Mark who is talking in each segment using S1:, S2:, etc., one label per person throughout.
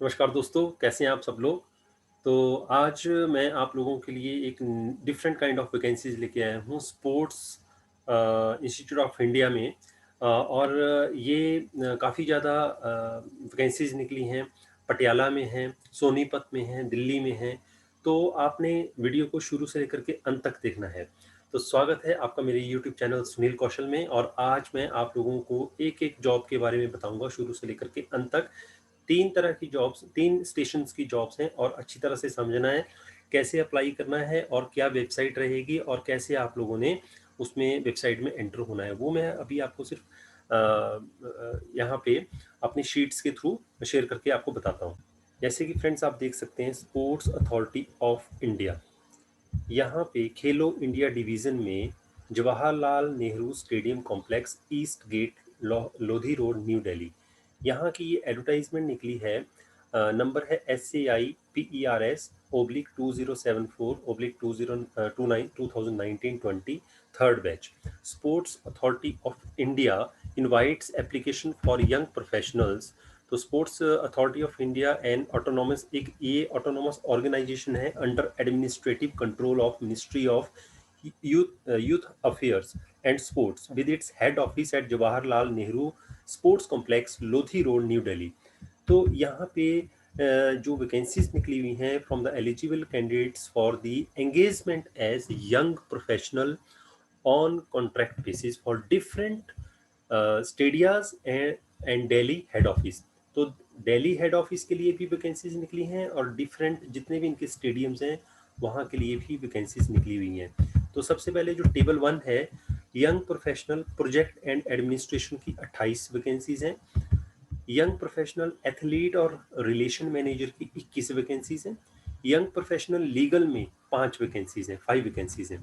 S1: नमस्कार दोस्तों, कैसे हैं आप सब लोग? तो आज मैं आप लोगों के लिए एक डिफरेंट काइंड ऑफ वैकेंसीज़ लेके आया हूँ स्पोर्ट्स इंस्टीट्यूट ऑफ इंडिया में। और ये काफ़ी ज़्यादा वैकेंसीज़ निकली हैं, पटियाला में हैं, सोनीपत में हैं, दिल्ली में हैं। तो आपने वीडियो को शुरू से लेकर के अंत तक देखना है। तो स्वागत है आपका मेरे यूट्यूब चैनल सुनील कौशल में और आज मैं आप लोगों को एक-एक जॉब के बारे में बताऊँगा शुरू से लेकर के अंत तक। 3 तरह की जॉब्स 3 स्टेशंस की जॉब्स हैं और अच्छी तरह से समझना है, कैसे अप्लाई करना है और क्या वेबसाइट रहेगी और कैसे आप लोगों ने उसमें वेबसाइट में एंटर होना है। वो मैं अभी आपको सिर्फ़ यहाँ पे अपनी शीट्स के थ्रू शेयर करके आपको बताता हूँ। जैसे कि फ्रेंड्स आप देख सकते हैं स्पोर्ट्स अथॉरिटी ऑफ इंडिया। यहाँ पे खेलो इंडिया डिवीज़न में Jawaharlal Nehru stadium complex east gate Lodhi road new Delhi. यहाँ की ये एडवर्टाइजमेंट निकली है। नंबर है SCI PERS/2074/2029 third batch. Sports authority of India invites application for young professionals. तो sports authority of India and autonomous एक ये ऑटोनॉमस ऑर्गेनाइजेशन है under administrative control of ministry of youth affairs and sports with its head office at Jawaharlal Nehru sports complex Lodhi road new Delhi. तो यहाँ पे जो vacancies निकली हुई हैं from the eligible candidates for the engagement as young professional on contract basis for different stadias and Delhi head office. तो Delhi head office के लिए भी वैकेंसीज निकली हैं और डिफरेंट जितने भी इनके स्टेडियम्स हैं वहाँ के लिए भी वैकेंसीज निकली हुई हैं। तो सबसे पहले जो टेबल 1 है, young professional project and administration की 28 वैकेंसीज हैं। यंग प्रोफेशनल एथलीट और रिलेशन मैनेजर की 21 वैकेंसीज हैं। यंग प्रोफेशनल लीगल में 5 वैकेंसीज हैं, 5 वैकेंसीज हैं।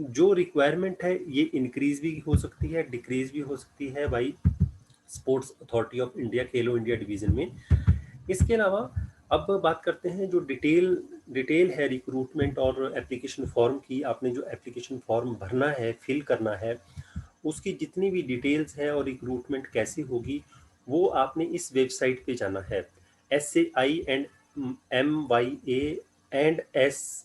S1: जो रिक्वायरमेंट है ये इंक्रीज भी हो सकती है, डिक्रीज भी हो सकती है by sports authority of India Khelo India division में। इसके अलावा अब बात करते हैं जो डिटेल है रिक्रूटमेंट और एप्लीकेशन फॉर्म की। आपने जो एप्लीकेशन फॉर्म भरना है, फिल करना है, उसकी जितनी भी डिटेल्स हैं और रिक्रूटमेंट कैसी होगी वो आपने इस वेबसाइट पे जाना है। SAI and MYA and S,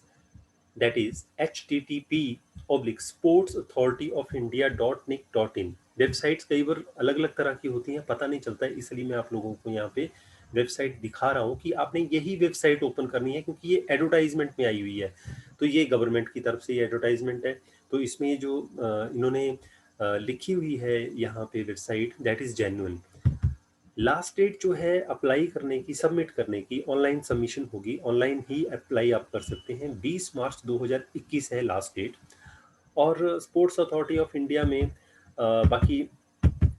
S1: that is http://sportsauthority-of-india.nic.in। Websites कई बार अलग अलग तरह की होती हैं, पता नहीं चलता है, इसलिए मैं आप लोगों को यहाँ पे वेबसाइट दिखा रहा हूँ कि आपने यही वेबसाइट ओपन करनी है क्योंकि ये एडवर्टाइजमेंट में आई हुई है। तो ये गवर्नमेंट की तरफ से ये एडवर्टाइजमेंट है। तो इसमें ये जो इन्होंने लिखी हुई है यहाँ पे website, that is genuine. Last date जो है अप्लाई करने की, सबमिट करने की, ऑनलाइन सबमिशन होगी, ऑनलाइन ही अप्लाई आप कर सकते हैं। 20 मार्च 2021 है लास्ट डेट। और स्पोर्ट्स अथॉरिटी ऑफ इंडिया में बाकी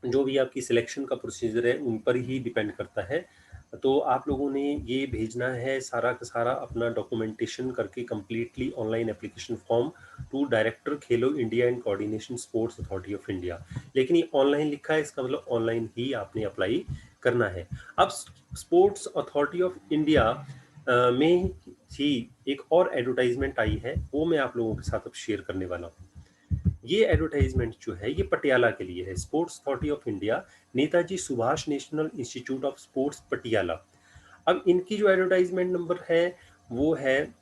S1: जो भी आपकी सिलेक्शन का प्रोसीजर है उन पर ही डिपेंड करता है। तो आप लोगों ने ये भेजना है सारा का सारा अपना डॉक्यूमेंटेशन करके completely online application form to director Khelo India and coordination sports authority of India. लेकिन ये ऑनलाइन लिखा है, इसका मतलब ऑनलाइन ही आपने अप्लाई करना है। अब स्पोर्ट्स अथॉरिटी ऑफ इंडिया में ही एक और एडवर्टाइजमेंट आई है, वो मैं आप लोगों के साथ अब शेयर करने वाला हूँ। ये एडवर्टाइजमेंट जो है ये पटियाला के लिए है। Sports authority of India, Netaji Subhash national institute of sports Patiala. अब इनकी जो एडवर्टाइजमेंट नंबर है वो है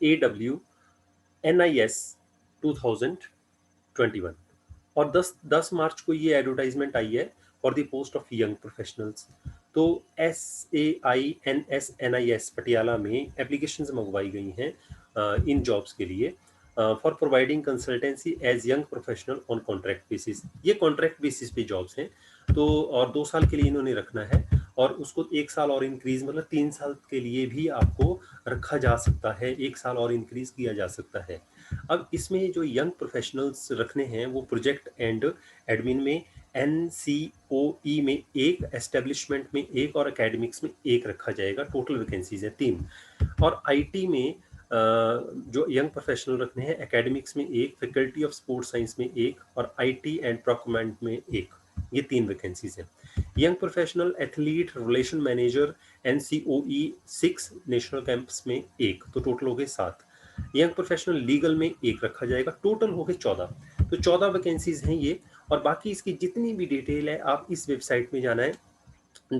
S1: AWNIS 2021। और 10 मार्च को ये एडवर्टाइजमेंट आई है for the post of young professionals. तो SAINSNIS पटियाला में एप्लीकेशंस मंगवाई गई हैं इन जॉब्स के लिए for providing consultancy as young professional on contract basis. ये कॉन्ट्रैक्ट बेसिस पे जॉब्स हैं। तो और 2 साल के लिए इन्होंने रखना है और उसको 1 साल और इंक्रीज, मतलब 3 साल के लिए भी आपको रखा जा सकता है, 1 साल और इंक्रीज किया जा सकता है। अब इसमें जो यंग प्रोफेशनल्स रखने हैं वो प्रोजेक्ट एंड एडमिन में NCOE में एक, एस्टेब्लिशमेंट में एक और एकेडमिक्स में एक रखा जाएगा। टोटल वैकेंसीज है 3। और IT में जो यंग प्रोफेशनल रखने हैं एकेडमिक्स में एक, फैकल्टी ऑफ स्पोर्ट्स साइंस में एक और IT एंड प्रोक्योरमेंट में एक। ये 3 वैकेंसीज हैं। Young professional athlete relation manager NCOE 6 national camps में एक, तो टोटल हो गए 7। यंग प्रोफेशनल लीगल में एक रखा जाएगा, टोटल हो गए 14। तो 14 वैकेंसीज हैं ये। और बाकी इसकी जितनी भी डिटेल है आप इस वेबसाइट में जाना है,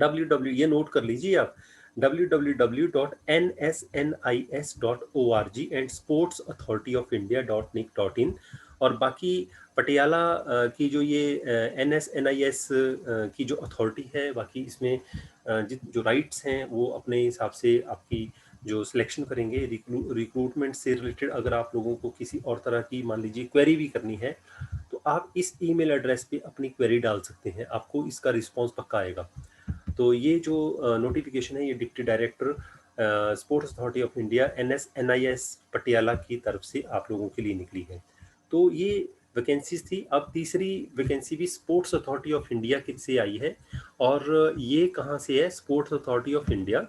S1: www, ये नोट कर लीजिए आप, www.nsnis.org एंड sportsauthorityofIndia.nic.in। और बाकी पटियाला की जो ये NSNIS की जो अथॉरिटी है, बाकी इसमें जो राइट्स हैं वो अपने हिसाब से आपकी जो सिलेक्शन करेंगे। रिक्रूटमेंट से रिलेटेड अगर आप लोगों को किसी और तरह की मान लीजिए क्वेरी भी करनी है, तो आप इस ईमेल एड्रेस पे अपनी क्वेरी डाल सकते हैं, आपको इसका रिस्पांस पक्का आएगा। तो ये जो नोटिफिकेशन है ये deputy director sports authority of India NSNIS Patiala की तरफ से आप लोगों के लिए निकली है। तो ये वैकेंसीज थी। अब तीसरी वैकेंसी भी स्पोर्ट्स अथॉरिटी ऑफ इंडिया की से आई है, और ये कहाँ से है? स्पोर्ट्स अथॉरिटी ऑफ इंडिया,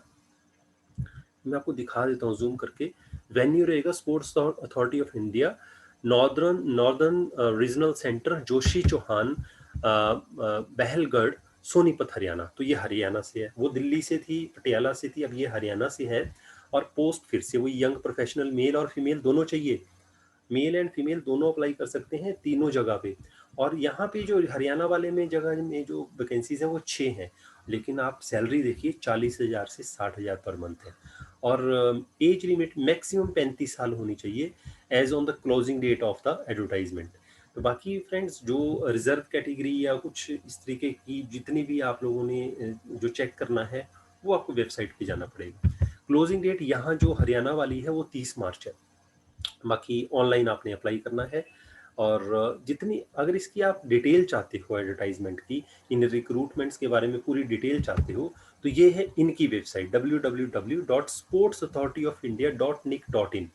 S1: मैं आपको दिखा देता हूँ जूम करके। वेन्यू रहेगा sports authority of India, northern regional centre, Joshi Chauhan, Bahalgarh, Sonipat, Haryana. तो ये हरियाणा से है, वो दिल्ली से थी, पटियाला से थी, अब ये हरियाणा से है। और पोस्ट फिर से वही यंग प्रोफेशनल, मेल और फीमेल दोनों चाहिए, मेल एंड फीमेल दोनों अप्लाई कर सकते हैं तीनों जगह पे। और यहाँ पे जो हरियाणा वाले में जगह में जो वैकेंसीज हैं वो 6 हैं, लेकिन आप सैलरी देखिए 40,000 से 60,000 पर मंथ है। और एज लिमिट मैक्सिमम 35 साल होनी चाहिए age on the closing date of the advertisement. तो बाकी फ्रेंड्स जो रिजर्व कैटेगरी या कुछ इस तरीके की जितनी भी आप लोगों ने जो चेक करना है वो आपको वेबसाइट पे जाना पड़ेगा। क्लोजिंग डेट यहाँ जो हरियाणा वाली है वो 30 मार्च है, बाकी ऑनलाइन आपने अप्लाई करना है। और जितनी अगर इसकी आप डिटेल चाहते हो एडवर्टाइजमेंट की, इन रिक्रूटमेंट्स के बारे में पूरी डिटेल चाहते हो, तो ये है इनकी वेबसाइट www.sportsauthority.of.india.nic.in।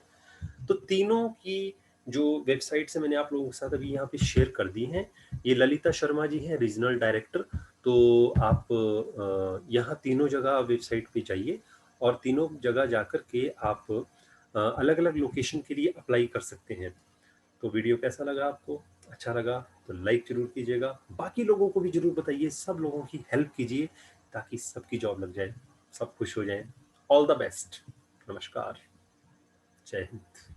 S1: तो तीनों की जो वेबसाइट्स है मैंने आप लोगों के साथ अभी यहाँ पे शेयर कर दी हैं। ये ललिता शर्मा जी हैं रीजनल डायरेक्टर। तो आप यहाँ तीनों जगह वेबसाइट पे जाइए और तीनों जगह जाकर के आप अलग अलग लोकेशन के लिए अप्लाई कर सकते हैं। तो वीडियो कैसा लगा आपको? अच्छा लगा तो लाइक जरूर कीजिएगा, बाकी लोगों को भी जरूर बताइए, सब लोगों की हेल्प कीजिए ताकि सबकी जॉब लग जाए, सब खुश हो जाएं। All the best. नमस्कार। जय हिंद।